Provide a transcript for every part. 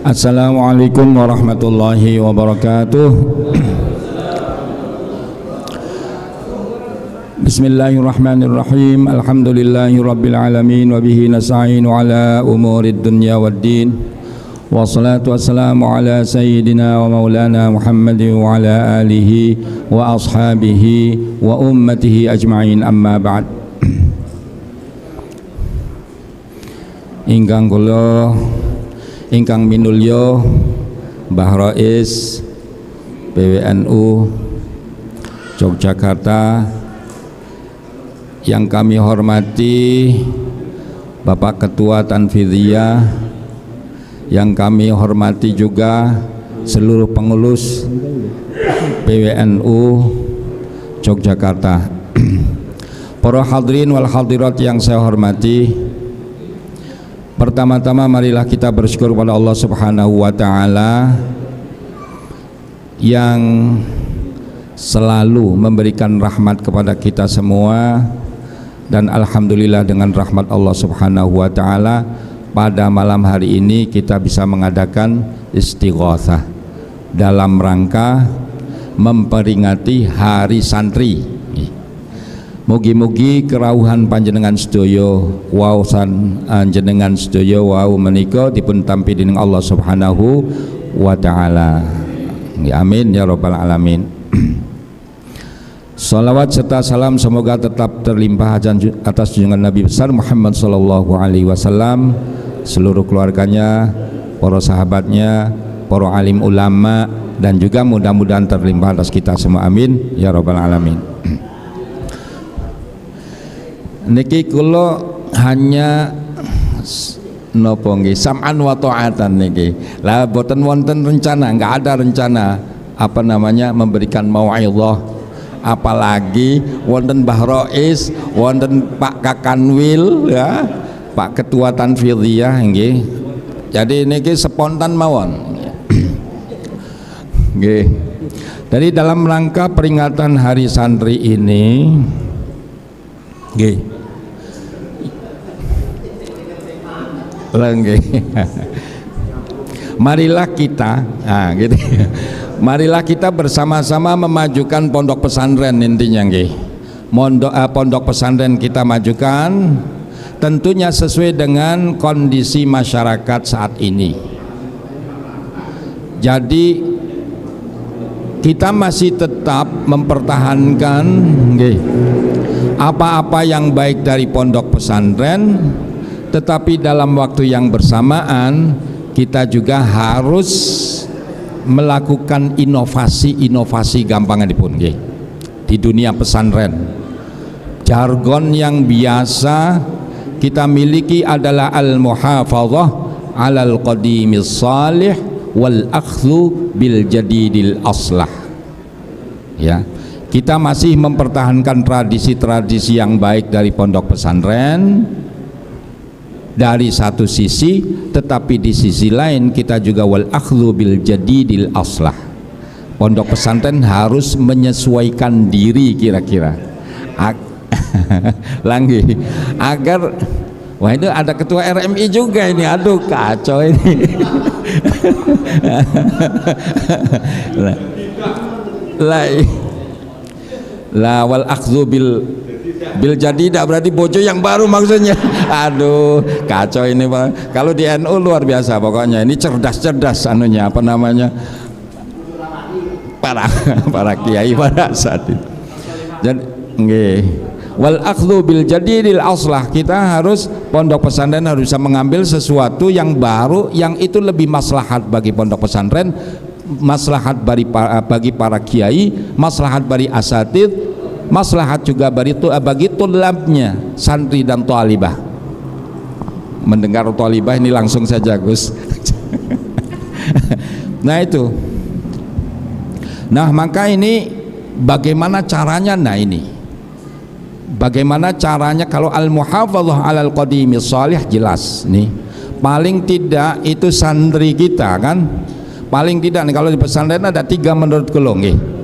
Assalamualaikum warahmatullahi wabarakatuh. Bismillahirrahmanirrahim. Alhamdulillahi rabbil alamin wa bihi nasta'inu ala umurid dunya waddin. Wassalatu wassalamu ala sayyidina wa maulana Muhammadin wa ala alihi wa ashabihi wa ummatihi ajma'in, amma ba'd. Ingkang kula ingkang minulya Mbah Rais PWNU Yogyakarta, yang kami hormati Bapak Ketua Tanfidhiyah, yang kami hormati juga seluruh pengurus PWNU Yogyakarta, para hadirin wal hadirat yang saya hormati. Pertama-tama marilah kita bersyukur kepada Allah Subhanahu wa taala yang selalu memberikan rahmat kepada kita semua, dan alhamdulillah dengan rahmat Allah Subhanahu wa taala pada malam hari ini kita bisa mengadakan istighatsah dalam rangka memperingati Hari Santri. Mugi-mugi kerawuhan panjenengan sedaya waosan panjenengan sedaya wau menika dipun tampi dening Allah Subhanahu wa taala. Amin ya rabbal alamin. Salawat serta salam semoga tetap terlimpah atas junjungan Nabi besar Muhammad sallallahu alaihi wasallam, seluruh keluarganya, para sahabatnya, para alim ulama, dan juga mudah-mudahan terlimpah atas kita semua. Amin ya rabbal alamin. Niki kula hanya napa nggih sam'an wa ta'atan niki. Lah boten wonten rencana, enggak ada rencana memberikan mau'izah, apalagi wonten Mbah Rais, wonten Pak Kakanwil ya, Pak Ketua Tanfidhiyah nggih. Jadi niki spontan mawon. Nggih. Jadi dalam rangka peringatan Hari Santri ini nggih. Marilah kita gitu. Marilah kita bersama-sama memajukan pondok pesantren, intinya nggih. Pondok pesantren kita majukan tentunya sesuai dengan kondisi masyarakat saat ini. Jadi kita masih tetap mempertahankan nggih apa-apa yang baik dari pondok pesantren, tetapi dalam waktu yang bersamaan kita juga harus melakukan inovasi gampangipun nggih di dunia pesantren. Jargon yang biasa kita miliki adalah al-muhafadzah 'alal qadimis salih wal akhdhu bil jadidil aslah. Ya, kita masih mempertahankan tradisi-tradisi yang baik dari pondok pesantren dari satu sisi, tetapi di sisi lain kita juga wal akhdhu bil jadidil aslah. Pondok pesantren harus menyesuaikan diri kira-kira lagi agar wah itu ada ketua RMI juga ini, aduh kacau ini. La wal akhdhu bil jadidah berarti bojo yang baru maksudnya. Aduh kacau ini Pak. Kalau di NU luar biasa pokoknya, ini cerdas-cerdas anunya para kiai pada saat itu. Jadi nggih wal akhdhu bil jadidil aslah, kita harus pondok pesantren harus bisa mengambil sesuatu yang baru yang itu lebih maslahat bagi pondok pesantren, maslahat bagi para kiai, maslahat bagi asatidz, maslahat juga bagi tulabnya, santri dan thalibah. Mendengar thalibah ini langsung saja Gus. Nah itu. Nah maka ini bagaimana caranya? Nah ini bagaimana caranya kalau al-muhafadzah 'alal qadimis shalih, jelas nih. Paling tidak itu santri kita kan, paling tidak nih kalau di pesantren ada 3 menurut kula nggih.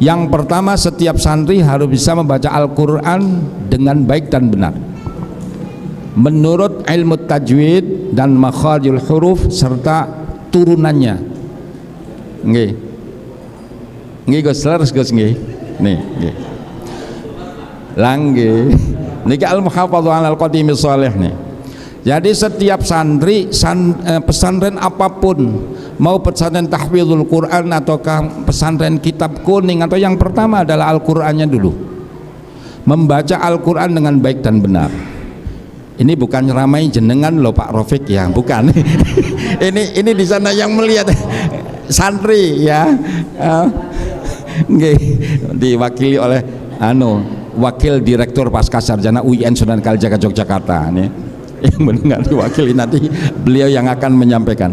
Yang pertama, setiap santri harus bisa membaca Al-Quran dengan baik dan benar menurut ilmu tajwid dan makharijul huruf serta turunannya. Nggih. Nggih Gus, leres Gus nggih. Nih, nggih. Langge niki al-muhafadzah 'alal qadimis shalih nih. Jadi setiap santri pesantren apapun, mau pesantren tahfidzul Quran ataukah pesantren kitab kuning, atau yang pertama adalah Al-Qur'annya dulu. Membaca Al-Qur'an dengan baik dan benar. Ini bukan ramai jenengan loh Pak Rafiq ya, bukan. ini di sana yang melihat santri ya. Nggih, diwakili oleh Wakil Direktur Pascasarjana UIN Sunan Kalijaga Yogyakarta nih, yang mendengar diwakili, nanti beliau yang akan menyampaikan.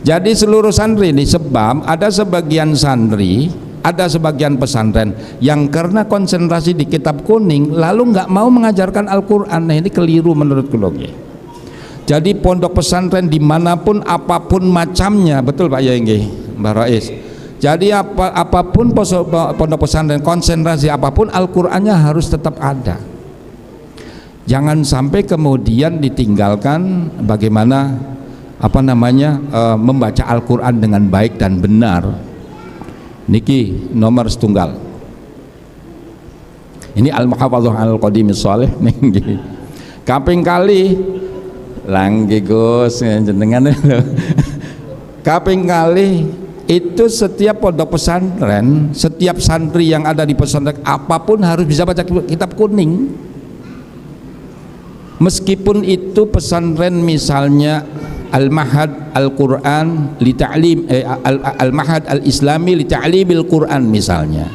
Jadi seluruh santri ini, sebab ada sebagian santri, ada sebagian pesantren yang karena konsentrasi di kitab kuning lalu nggak mau mengajarkan Al-Quran. Nah, ini keliru menurut kulogi. Jadi pondok pesantren dimanapun apapun macamnya, betul Pak Yenggi, Mbak Rais. Jadi apapun pondok pesantren, konsentrasi apapun, Al-Qur'annya harus tetap ada. Jangan sampai kemudian ditinggalkan bagaimana membaca Al-Qur'an dengan baik dan benar. Niki nomor setunggal. Ini al-muhafadzah 'alal qadimis shalih nggih. Kaping kali langge Gus jenengan lho. Kaping kali itu setiap pondok pesantren, setiap santri yang ada di pesantren apapun harus bisa baca kitab kuning. Meskipun itu pesantren misalnya Al-Mahad Al-Quran li ta'lim Al-Mahad Al-Islami li ta'limil Quran misalnya.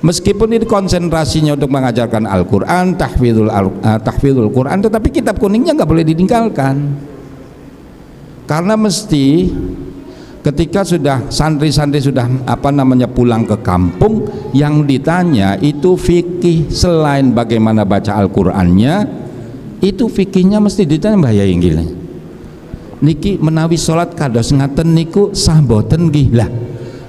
Meskipun itu konsentrasinya untuk mengajarkan Al-Quran, tahfidzul Quran, tetapi kitab kuningnya nggak boleh ditinggalkan. Karena mesti ketika sudah santri-santri sudah pulang ke kampung, yang ditanya itu fikih. Selain bagaimana baca Al-Qur'annya, itu fikihnya mesti ditanya. Mbah Yai nggih niki menawi salat kados ngaten niku sah boten nggih. Lah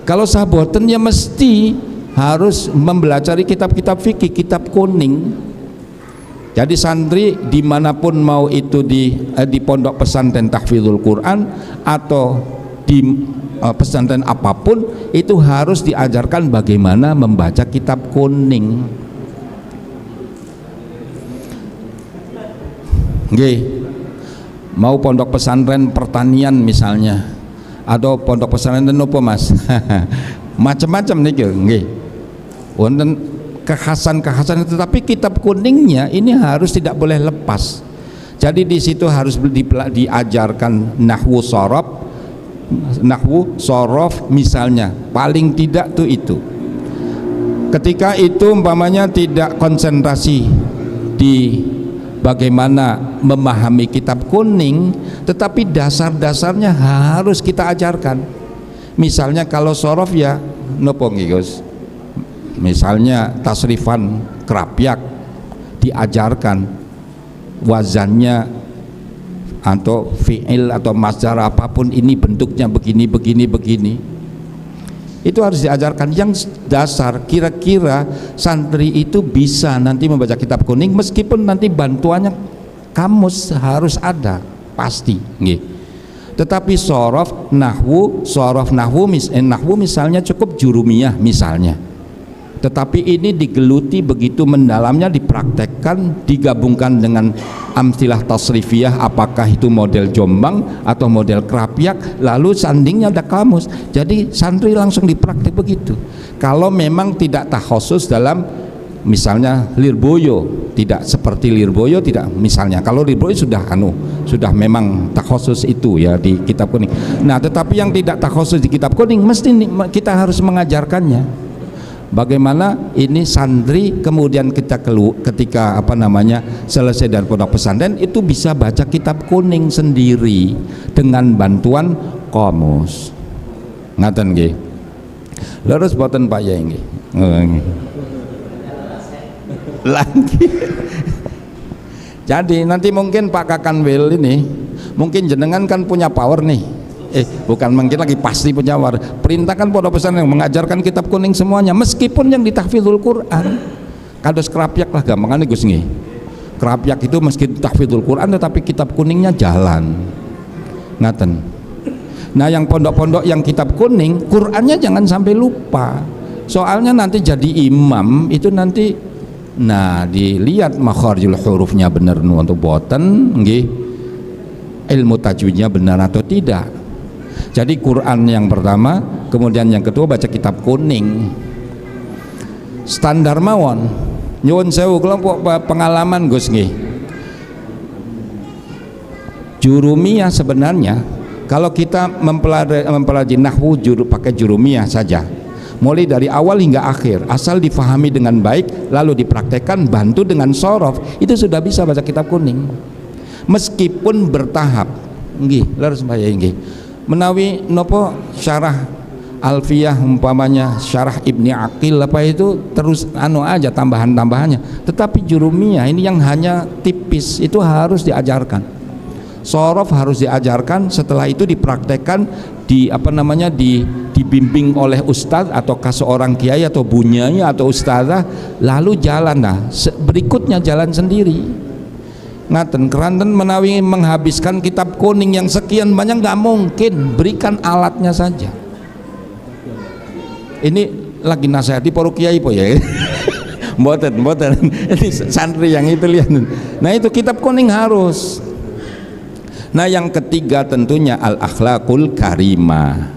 kalau sah boten ya mesti harus mempelajari kitab-kitab fikih, kitab kuning. Jadi santri dimanapun, mau itu di pondok pesantren tahfidzul Quran atau di pesantren apapun, itu harus diajarkan bagaimana membaca kitab kuning. Nggih. Mau pondok pesantren pertanian misalnya, atau pondok pesantren apa Mas? Macam-macam nih nggih. Wonten kekhasan-kekhasan, tetapi kitab kuningnya ini harus tidak boleh lepas. Jadi di situ harus diajarkan nahwu sorof misalnya, paling tidak tuh itu. Ketika itu umpamanya tidak konsentrasi di bagaimana memahami kitab kuning, tetapi dasar-dasarnya harus kita ajarkan. Misalnya kalau sorof ya nopo Gus, misalnya tasrifan krapyak diajarkan wazannya atau fi'il atau masdar apapun, ini bentuknya begini. Itu harus diajarkan yang dasar. Kira-kira santri itu bisa nanti membaca kitab kuning, meskipun nanti bantuannya kamus harus ada pasti nggih. Tetapi sorof nahwu misalnya cukup jurumiyah misalnya, tetapi ini digeluti begitu mendalamnya, dipraktekkan, digabungkan dengan amtilah tasrifiyah, apakah itu model Jombang atau model Krapyak, lalu sandingnya ada kamus. Jadi santri langsung dipraktek begitu. Kalau memang tidak takhusus dalam misalnya Lirboyo, tidak seperti Lirboyo, tidak misalnya. Kalau Lirboyo sudah memang takhusus itu ya di kitab kuning. Nah, tetapi yang tidak takhusus di kitab kuning mesti kita harus mengajarkannya. Bagaimana ini santri kemudian ketika selesai dari pondok pesantren itu bisa baca kitab kuning sendiri dengan bantuan kamus. Ngaten nggih. Leres boten Pak Yai nggih. Lagi. Jadi nanti mungkin Pak Kakanwil ini, mungkin jenengan kan punya power nih. Bukan mungkin lagi, pasti punya power. Perintahkan pondok pesantren yang mengajarkan kitab kuning semuanya, meskipun yang ditahfidzul Quran. Kados Krapyak lah gampangannya Gus nggih. Krapyak itu meski tahfidzul Quran tetapi kitab kuningnya jalan. Ngaten. Nah yang pondok-pondok yang kitab kuning, Qur'annya jangan sampai lupa. Soalnya nanti jadi imam itu nanti, nah dilihat makharijul hurufnya bener nu untuk boten nggih, ilmu tajwidnya benar atau tidak. Jadi Quran yang pertama, kemudian yang kedua baca kitab kuning. Standar mawon. Nyuwun sewu kelompok pengalaman Gus nggih. Jurumiyah sebenarnya kalau kita mempelajari nahwu pakai jurumiyah saja, mulai dari awal hingga akhir, asal difahami dengan baik lalu dipraktekkan bantu dengan sorof, itu sudah bisa baca kitab kuning. Meskipun bertahap nggih, leres mbaya nggih. Menawi nopo syarah Alfiyah umpamanya syarah Ibni Aqil apa itu terus aja tambahan-tambahannya, tetapi jurumiyah ini yang hanya tipis itu harus diajarkan. Sorof harus diajarkan, setelah itu dipraktekkan dibimbing oleh ustadz ataukah seorang kiai atau bunyai atau ustazah, lalu jalan. Nah berikutnya jalan sendiri. Ngaten keranten menawi menghabiskan kitab kuning yang sekian banyak nggak mungkin, berikan alatnya saja. Ini lagi nasihati para kiai po ya. Mboten ini santri yang itu lihat. Nah itu kitab kuning harus. Nah yang ketiga tentunya al-akhlaqul karimah.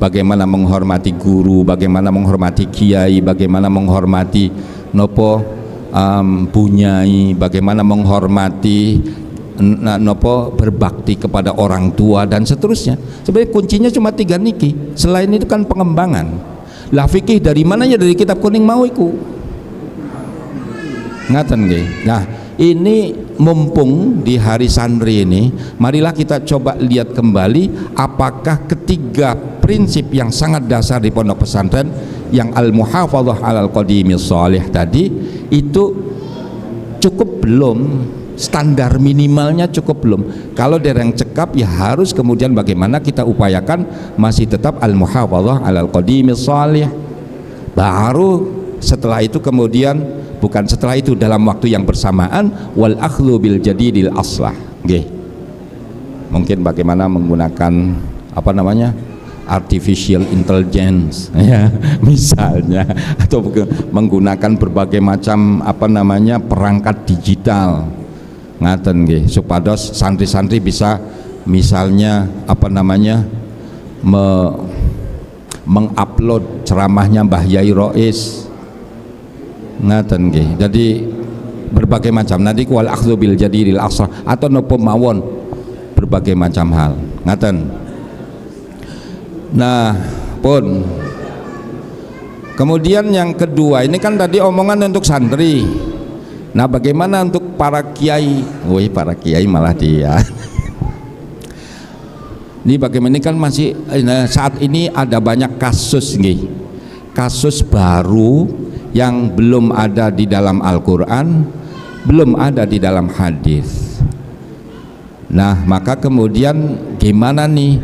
Bagaimana menghormati guru, bagaimana menghormati kiai, bagaimana menghormati nopo bunyai, bagaimana menghormati nopo berbakti kepada orang tua dan seterusnya. Sebenarnya kuncinya cuma 3 niki. Selain itu kan pengembangan. Lah fikih dari mana ya, dari kitab kuning mau iku. Ngaten nggih. Nah, ini mumpung di hari santri ini, marilah kita coba lihat kembali apakah ketiga prinsip yang sangat dasar di pondok pesantren yang al-muhafadzah 'alal qadimis shalih tadi itu cukup belum, standar minimalnya cukup belum. Kalau dereng cekap ya harus kemudian bagaimana kita upayakan masih tetap al-muhafadzah 'alal qadimis shalih. Baru setelah itu kemudian, bukan setelah itu, dalam waktu yang bersamaan wal akhdhu bil jadidil aslah nggih. Mungkin bagaimana menggunakan artificial intelligence ya misalnya, atau menggunakan berbagai macam perangkat digital ngaten nggih, supados santri-santri bisa misalnya mengupload ceramahnya Mbah Yai Rois ngaten nggih. Jadi berbagai macam nanti wal akhdhu bil jadidil aslah atau nopo mawon berbagai macam hal ngaten. Nah pun kemudian yang kedua ini kan tadi omongan untuk santri. Nah bagaimana untuk para kiai? Woi para kiai malah dia. Ini bagaimana, ini kan masih saat ini ada banyak kasus nih, kasus baru yang belum ada di dalam Al-Quran, belum ada di dalam hadis. Nah maka kemudian gimana nih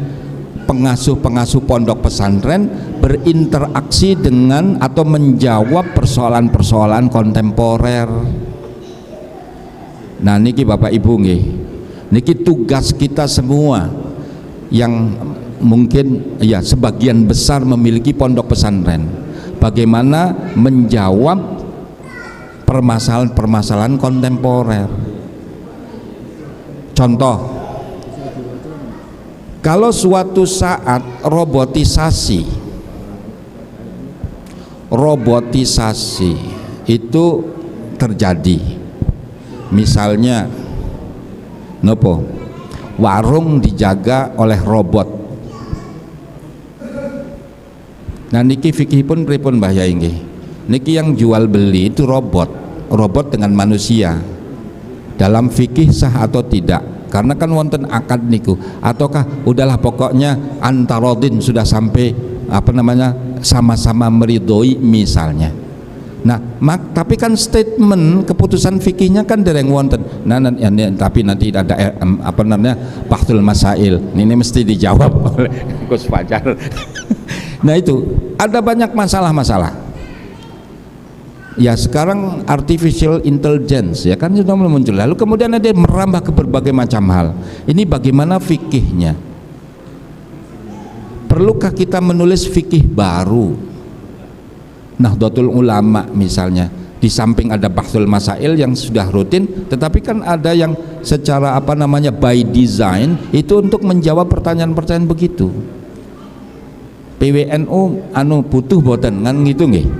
pengasuh-pengasuh pondok pesantren berinteraksi dengan atau menjawab persoalan-persoalan kontemporer. Nah niki Bapak Ibu nggih, niki tugas kita semua yang mungkin ya sebagian besar memiliki pondok pesantren, bagaimana menjawab permasalahan-permasalahan kontemporer. Contoh, kalau suatu saat robotisasi itu terjadi, misalnya nopo warung dijaga oleh robot. Nah niki fikih pun pripun Mbah Yai nggih. Niki yang jual beli itu robot dengan manusia. Dalam fikih sah atau tidak? Karena kan wonten akad niku, ataukah udahlah pokoknya antarodin sudah sampai sama-sama meridhoi misalnya. Nah, tapi kan statement keputusan fikihnya kan dereng wonten. Tapi nanti ada bahtul masail. Ini mesti dijawab oleh Gus Fajar. Nah itu ada banyak masalah-masalah. Ya sekarang artificial intelligence ya kan sudah muncul. Lalu kemudian ada merambah ke berbagai macam hal. Ini bagaimana fikihnya? perlukah kita menulis fikih baru, Nahdlatul Ulama misalnya, di samping ada Bahsul Masail yang sudah rutin, tetapi kan ada yang secara by design itu untuk menjawab pertanyaan-pertanyaan begitu. PWNU butuh boten kan gitu nggih,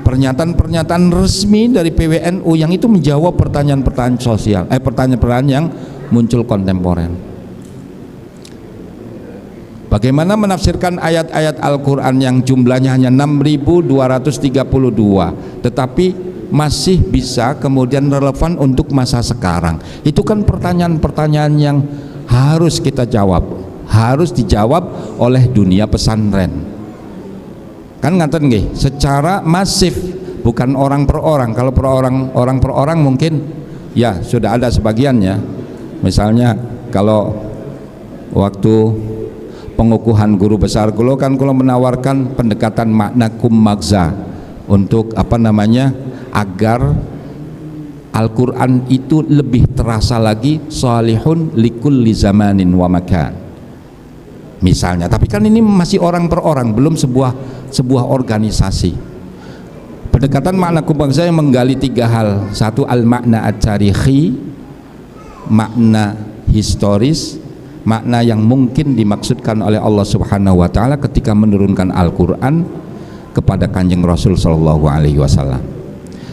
pernyataan-pernyataan resmi dari PWNU yang itu menjawab pertanyaan-pertanyaan sosial, pertanyaan-pertanyaan yang muncul kontemporer. Bagaimana menafsirkan ayat-ayat Al-Quran yang jumlahnya hanya 6.232 tetapi masih bisa kemudian relevan untuk masa sekarang? Itu kan pertanyaan-pertanyaan yang harus kita jawab, harus dijawab oleh dunia pesantren. Kan ngaten nggih, secara masif, bukan orang per orang. Kalau orang per orang mungkin ya sudah ada sebagiannya. Misalnya kalau waktu pengukuhan guru besar kulo kan kulo menawarkan pendekatan makna magza untuk agar Al-Quran itu lebih terasa lagi salihun likulli zamanin wa makan misalnya. Tapi kan ini masih orang per orang, belum sebuah organisasi. Pendekatan makna magza yang menggali 3 hal. Satu, al-makna at-tarikhi, makna historis, makna yang mungkin dimaksudkan oleh Allah Subhanahu wa taala ketika menurunkan Al-Qur'an kepada Kanjeng Rasul sallallahu alaihi wasallam.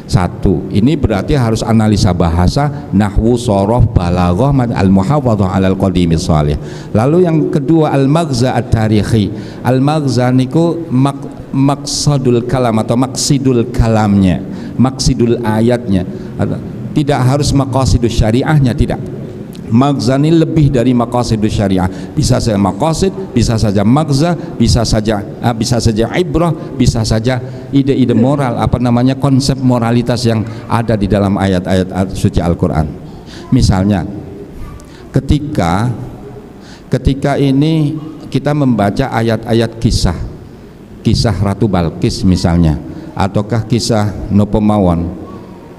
Satu, ini berarti harus analisa bahasa, nahwu, shorof, balaghah, al-muhafadzah 'alal qadimi shalih. Lalu yang kedua, al-maghza at-tarikhi. Al-maghza niku maqsadul kalam atau maqsidul kalamnya, maqsidul ayatnya. Tidak harus maqasidus syariahnya, tidak. Maghza ini lebih dari maqasidus syariah. Bisa saja maqasid, bisa saja maghza, bisa saja ibrah, bisa saja ide-ide moral, konsep moralitas yang ada di dalam ayat-ayat suci Al-Quran. Misalnya ketika ini kita membaca ayat-ayat kisah Ratu Balkis misalnya, ataukah kisah Nopo Mawon.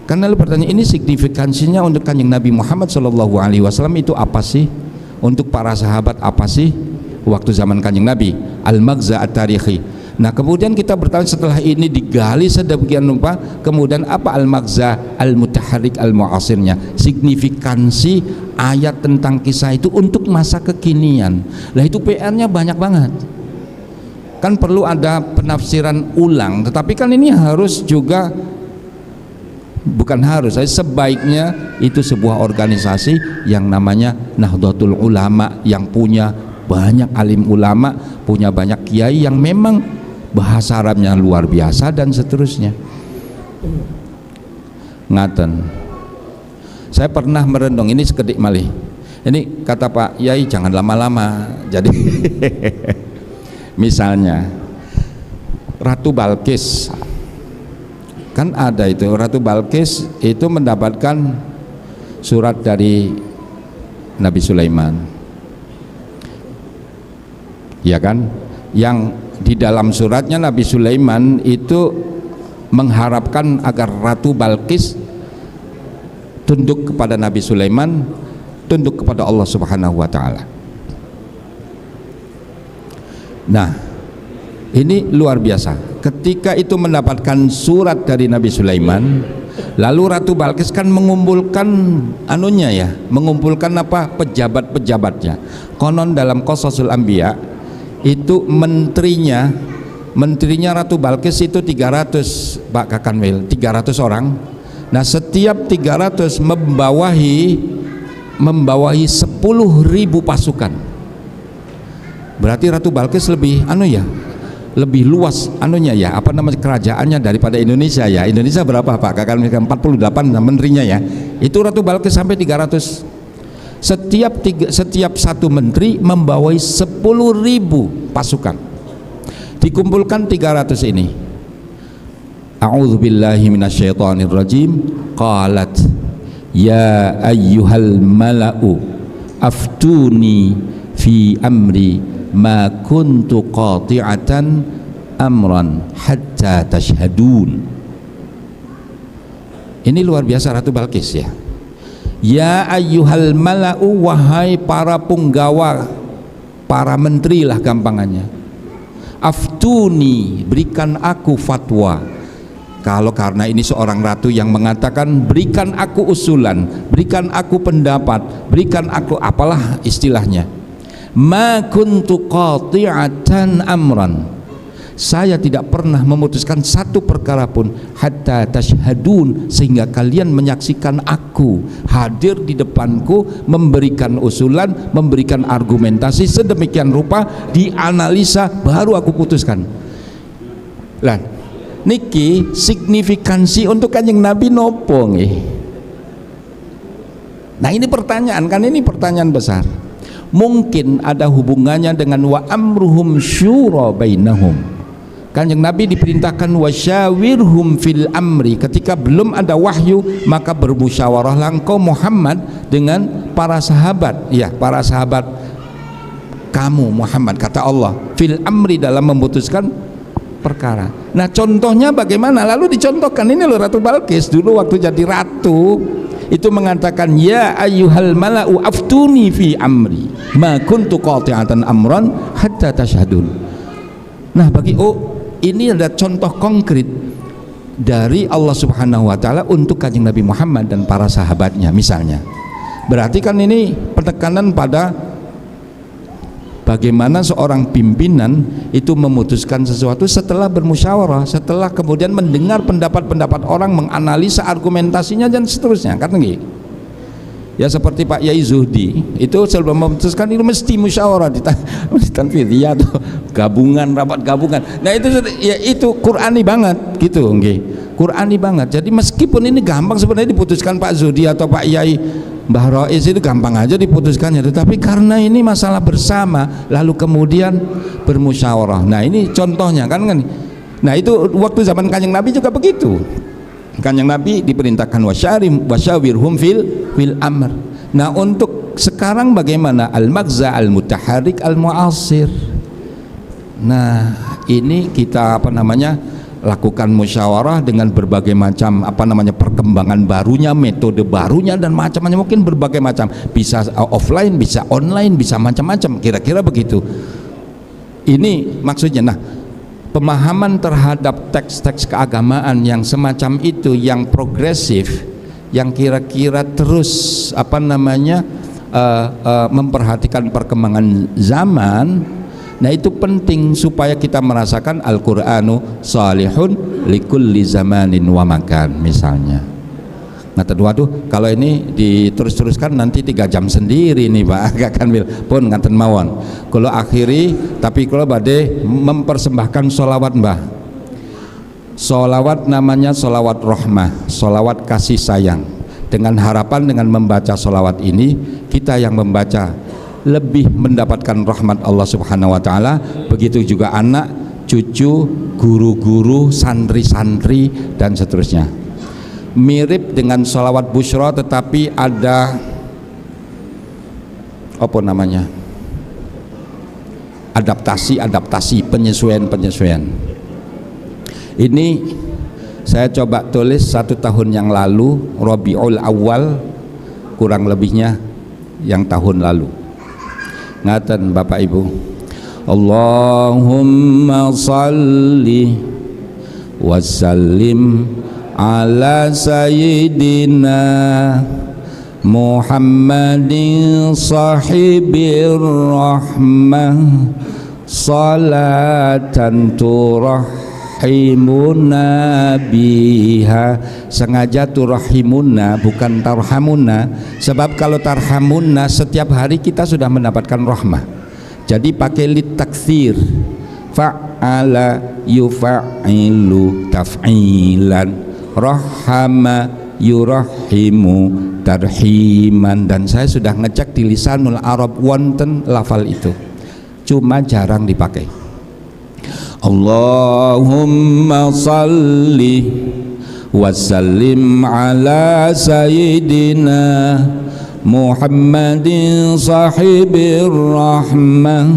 Karena lalu pertanyaan ini signifikansinya untuk Kanjeng Nabi Muhammad SAW itu apa sih? Untuk para sahabat apa sih waktu zaman Kanjeng Nabi? Al-Maghza at-Tarikhi. Nah kemudian kita bertanya setelah ini digali sedemikian rupa, kemudian apa al-Maghza al-Mutaharrik al-Mu'asirnya? Signifikansi ayat tentang kisah itu untuk masa kekinian. Lah itu PR-nya banyak banget. Kan perlu ada penafsiran ulang, tetapi kan ini harus juga, bukan harus, sebaiknya itu sebuah organisasi yang namanya Nahdlatul Ulama, yang punya banyak alim ulama, punya banyak kiai yang memang bahasa Arabnya luar biasa dan seterusnya. Ngaten, saya pernah merenung ini sekedik malih. Ini kata Pak Yai jangan lama-lama. Jadi misalnya Ratu Balkis, kan ada itu, Ratu Balkis itu mendapatkan surat dari Nabi Sulaiman, ya kan, yang di dalam suratnya Nabi Sulaiman itu mengharapkan agar Ratu Balkis tunduk kepada Nabi Sulaiman, tunduk kepada Allah Subhanahu wa taala. Nah ini luar biasa, ketika itu mendapatkan surat dari Nabi Sulaiman, lalu Ratu Balkis kan mengumpulkan mengumpulkan pejabat-pejabatnya. Konon dalam Qasasul Anbiya itu menterinya Ratu Balkis itu 300, Pak Kakanwil, 300 orang. Nah setiap 300 membawahi 10.000 pasukan. Berarti Ratu Balkis lebih luas kerajaannya daripada Indonesia ya. Indonesia berapa Pak? Kakak 48 menterinya ya. Itu Ratu Balkis sampai 300. Setiap satu menteri membawai 10.000 pasukan. Dikumpulkan 300 ini. A'udzubillahi minasyaitonirrajim. Qalat ya ayyuhal mala'u aftuni fi amri ma kuntu qati'atan amran hatta tashhadun. Ini luar biasa Ratu Balkis ya. Ya ayyuhal mala'u, wahai para punggawa, para menteri lah gampangannya. aftuni, berikan aku fatwa. Kalau karena ini seorang ratu yang mengatakan berikan aku usulan, berikan aku pendapat, berikan aku apalah istilahnya. Ma kuntu qati'atan amran, saya tidak pernah memutuskan satu perkara pun hatta tashhadun, sehingga kalian menyaksikan aku hadir di depanku, memberikan usulan, memberikan argumentasi sedemikian rupa, dianalisa, baru aku putuskan. Lah niki signifikansi untuk Kanjeng Nabi nopo nggih? Nah ini pertanyaan, kan ini pertanyaan besar. Mungkin ada hubungannya dengan wa amruhum syura bainahum. Kanjeng Nabi diperintahkan wasyawirhum fil amri, ketika belum ada wahyu maka bermusyawarahlah engkau Muhammad dengan para sahabat, ya para sahabat kamu Muhammad, kata Allah, fil amri, dalam memutuskan perkara. Nah contohnya bagaimana? Lalu dicontohkan ini loh, Ratu Balkis dulu waktu jadi ratu itu mengatakan ya ayyuhal mala'u aftuni fi amri ma kuntu qati'atan amran hatta tashhadun. Nah bagi ini ada contoh konkret dari Allah Subhanahu wa taala untuk Kanjeng Nabi Muhammad dan para sahabatnya misalnya. Berarti kan ini penekanan pada bagaimana seorang pimpinan itu memutuskan sesuatu setelah bermusyawarah, setelah kemudian mendengar pendapat-pendapat orang, menganalisa argumentasinya dan seterusnya, kan gitu. Ya seperti Pak Yai Zuhdi itu sebelum memutuskan itu mesti musyawarah di tanfidz ya, atau gabungan, rapat gabungan. Nah itu ya itu Qur'ani banget gitu, nggih. Qur'ani banget. Jadi meskipun ini gampang sebenarnya diputuskan Pak Zuhdi atau Pak Yai Mbah Rois itu gampang aja diputuskannya, tetapi karena ini masalah bersama lalu kemudian bermusyawarah. Nah ini contohnya kan. Nah itu waktu zaman Kanjeng Nabi juga begitu. Kanjeng Nabi diperintahkan wasyawirhum fil amr. Nah untuk sekarang bagaimana? Al-magza al-mutaharrik al-mu'asir. Nah ini kita lakukan musyawarah dengan berbagai macam perkembangan barunya, metode barunya dan macam-macam, mungkin berbagai macam, bisa offline, bisa online, bisa macam-macam, kira-kira begitu. Ini maksudnya. Nah pemahaman terhadap teks-teks keagamaan yang semacam itu, yang progresif, yang kira-kira terus memperhatikan perkembangan zaman. Nah itu penting supaya kita merasakan Al-Qur'anu salihun likulli zamanin wa makan misalnya. Nah waduh kalau ini diterus-teruskan nanti 3 jam sendiri nih Pak, agak kan pun ngaten mawon. Kalau akhiri, tapi kalau badhe mempersembahkan sholawat Mbah. Sholawat namanya sholawat rahmah, sholawat kasih sayang. Dengan harapan dengan membaca sholawat ini, kita yang membaca lebih mendapatkan rahmat Allah Subhanahu wa taala, begitu juga anak, cucu, guru-guru, santri-santri dan seterusnya. Mirip dengan sholawat busyra, tetapi ada adaptasi, penyesuaian. Ini saya coba tulis 1 tahun yang lalu, Rabiul Awal kurang lebihnya yang tahun lalu. Ngaten Bapak Ibu, Allahumma salli wa sallim ala sayyidina Muhammadin sahibir rahmah salatan turahimuna biha. Sengaja turahimuna bukan tarhamuna, sebab kalau tarhamuna setiap hari kita sudah mendapatkan rahmah, jadi pakai lit taktsir, fa'ala yufa'ilu taf'ilan, rahama yurahimu tarhiman. Dan saya sudah ngecek di Lisanul Arab wonten lafal itu, cuma jarang dipakai. Allahumma salli wa sallim ala sayyidina Muhammadin sahibir rahmah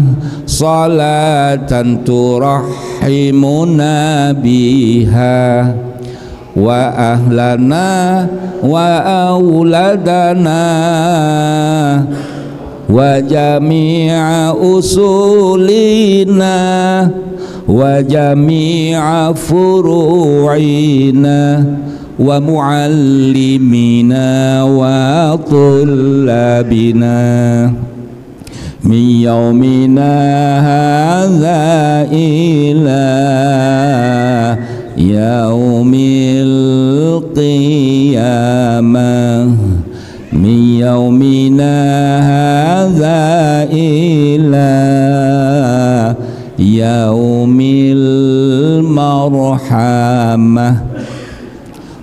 salatan turahimuna biha wa ahlana wa auladana wa jami'a usulina wa jami'a furu'ina wa muallimina wa tullabina min yaumina hadza ila yaumil qiyamah min yaumina hadza ila yaumil marhamah.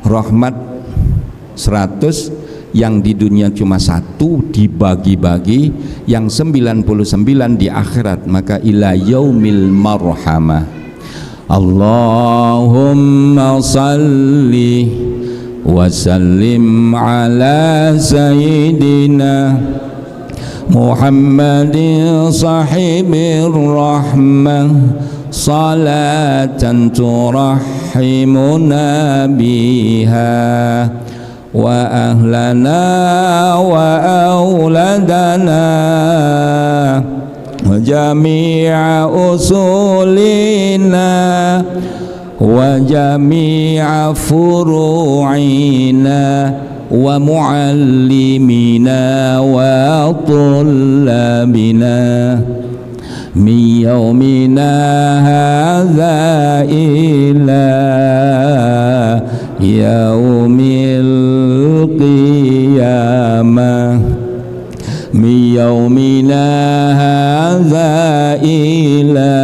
Rahmat 100 yang di dunia cuma 1 dibagi-bagi, yang 99 di akhirat, maka ila yaumil marhamah. Allahumma salli wa sallim ala sayyidina Muhammadin sahibir rahmah salatan turahimuna biha wa ahlana wa auladana wa jami'a usulina wa jami'a furu'ina wa muallimina wa tullabina min yaumina hadza ila yaumil qiyamah min yaumina hadza ila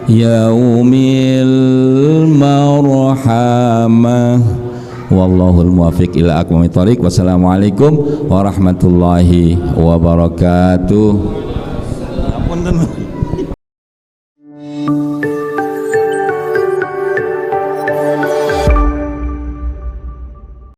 yaumil marhamah. Wallahul muwaffiq ila aqwamit thoriq. Wassalamualaikum warahmatullahi wabarakatuh. Apunten.